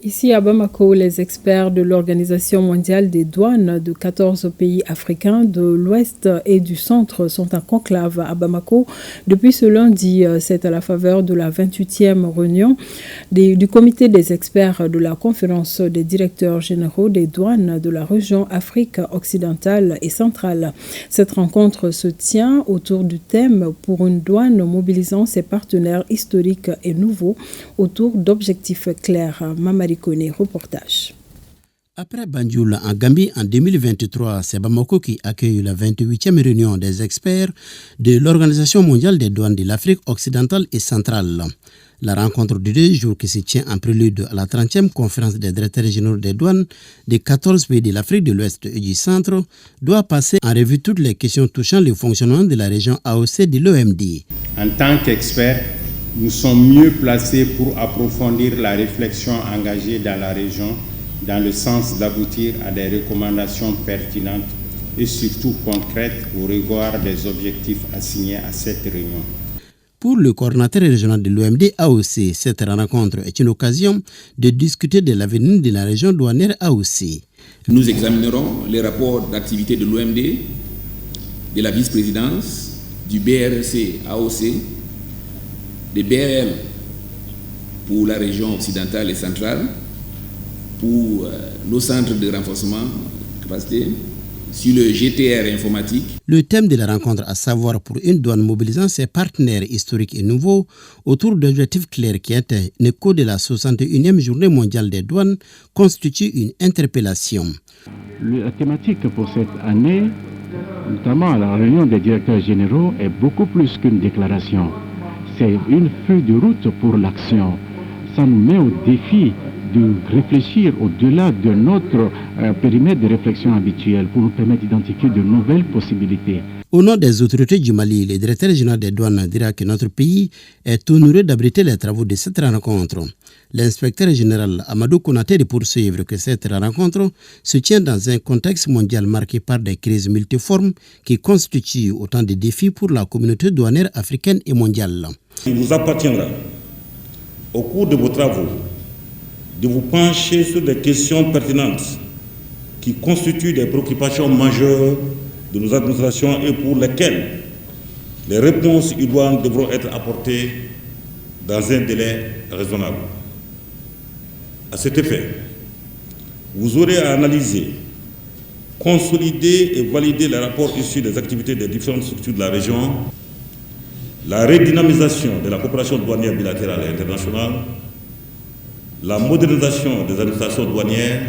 Ici à Bamako, les experts de l'Organisation mondiale des douanes de 14 pays africains de l'Ouest et du Centre sont en conclave à Bamako depuis ce lundi. C'est à la faveur de la 28e réunion du comité des experts de la conférence des directeurs généraux des douanes de la région Afrique occidentale et centrale. Cette rencontre se tient autour du thème pour une douane mobilisant ses partenaires historiques et nouveaux autour d'objectifs clairs. Mamarikone, reportage. Après Banjul en Gambie en 2023, c'est Bamako qui accueille la 28e réunion des experts de l'Organisation mondiale des douanes de l'Afrique occidentale et centrale. La rencontre de 2 jours qui se tient en prélude à la 30e conférence des directeurs généraux des douanes des 14 pays de l'Afrique de l'Ouest et du Centre doit passer en revue toutes les questions touchant le fonctionnement de la région AOC de l'OMD. En tant qu'experts, nous sommes mieux placés pour approfondir la réflexion engagée dans la région dans le sens d'aboutir à des recommandations pertinentes et surtout concrètes au regard des objectifs assignés à cette réunion. Pour le coordinateur régional de l'OMD AOC, cette rencontre est une occasion de discuter de l'avenir de la région douanière AOC. Nous examinerons les rapports d'activité de l'OMD, de la vice-présidence, du BRC AOC, des BRL pour la région occidentale et centrale, pour nos centres de renforcement de capacité, sur le GTR informatique. Le thème de la rencontre, à savoir pour une douane mobilisant ses partenaires historiques et nouveaux autour d'objectifs clairs qui étaient un écho de la 61e journée mondiale des douanes, constitue une interpellation. La thématique pour cette année, notamment à la réunion des directeurs généraux, est beaucoup plus qu'une déclaration. C'est une feuille de route pour l'action. Ça nous met au défi de réfléchir au-delà de notre périmètre de réflexion habituel pour nous permettre d'identifier de nouvelles possibilités. Au nom des autorités du Mali, le directeur général des douanes dira que notre pays est honoré d'abriter les travaux de cette rencontre. L'inspecteur général Amadou Konaté de poursuivre que cette rencontre se tient dans un contexte mondial marqué par des crises multiformes qui constituent autant de défis pour la communauté douanière africaine et mondiale. Il vous appartiendra, au cours de vos travaux, de vous pencher sur des questions pertinentes qui constituent des préoccupations majeures de nos administrations et pour lesquelles les réponses idoines devront être apportées dans un délai raisonnable. À cet effet, vous aurez à analyser, consolider et valider les rapports issus des activités des différentes structures de la région, la redynamisation de la coopération douanière bilatérale et internationale, la modernisation des administrations douanières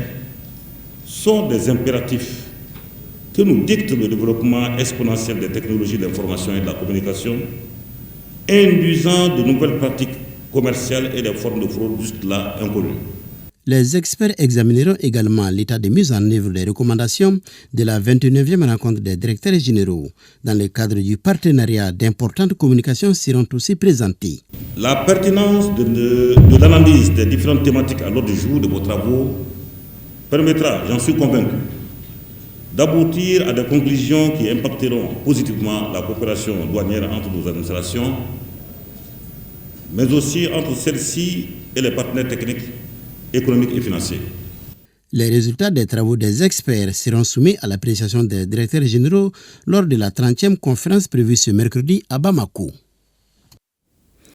sont des impératifs que nous dicte le développement exponentiel des technologies de l'information et de la communication, induisant de nouvelles pratiques commerciales et des formes de fraude jusque-là inconnues. Les experts examineront également l'état de mise en œuvre des recommandations de la 29e rencontre des directeurs généraux. Dans le cadre du partenariat, d'importantes communications seront aussi présentées. La pertinence de l'analyse des différentes thématiques à l'ordre du jour de vos travaux permettra, j'en suis convaincu, d'aboutir à des conclusions qui impacteront positivement la coopération douanière entre nos administrations, mais aussi entre celles-ci et les partenaires techniques, économiques et financiers. Les résultats des travaux des experts seront soumis à l'appréciation des directeurs généraux lors de la 30e conférence prévue ce mercredi à Bamako.